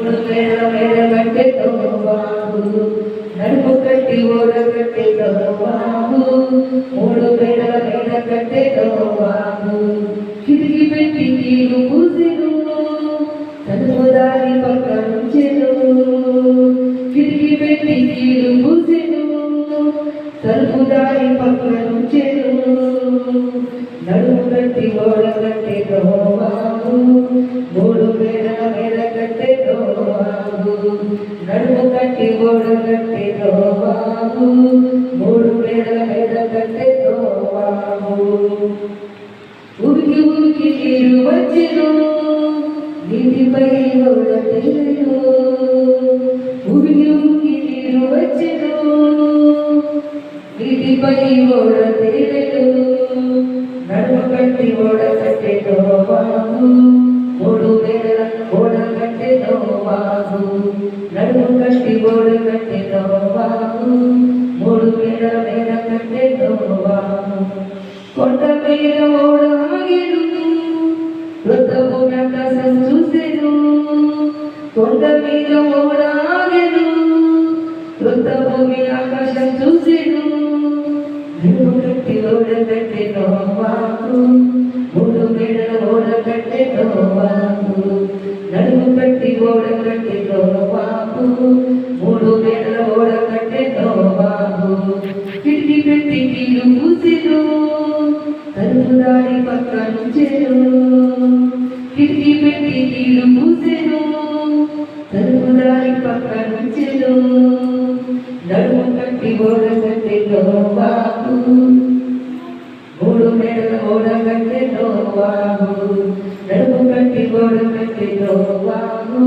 మూడు మేడల మేడ కట్టే బాబు నడుము కట్టి ఓడ కట్టే బాబు మూడు మేడల మేడ కట్టే బాబు కిటికీ పెట్టి నీరు పూసెను తలుపు దారి పక్క నుంచెను కిటికీ పెట్టి నీరు పూసెను తలుపు దారి పక్క నుంచెను నడుము కట్టి ఓడ కట్టే బాబు మూడు మేడల మేడ కట్టే బాబు నడుము కట్టి ఓడ కట్టే బాబు మూడు మేడల మేడ కట్టే బాబు ఉరికి ఉరికి నీరు వచ్చెను నీటిపై ఓడ తేలెను ఉరికి ఉరికి నీరు వచ్చెను నీటిపై ఓడ తేలెను నడుము కట్టి ఓడ కట్టే బాబు మూడు మేడల ఓడ కట్టే బాబు నడుము కట్టి ఓడ కట్టే బాబు మూడు మేడల మేడ కట్టే బాబు కొండ మీద ఓడ ఆగెను వృద్ధభూమి ఆకాశం చూసెను కొండ మీద ఓడ ఆగెను వృద్ధభూమి ఆకాశం చూసెను నడుము కట్టి ఓడ కట్టే బాబు మూడు మేడల ఓడ కట్టే బాబు నడుము కట్టి ఓడ కట్టే బాబు మూడు మేడల ఓడ కట్టే బాబు కిటికీ పెట్టి నీళ్ళు పూసెను తలుపు దారి పక్క నుంచెను కిటికీ పెట్టి నీళ్ళు పూసెను తలుపు దారి పక్క నుంచెను నడుము కట్టి ఓడ కట్టే బాబు మూడు మేడల ఓడ కట్టే బాబు నడుము కట్టి ఓడ కట్టే బాబు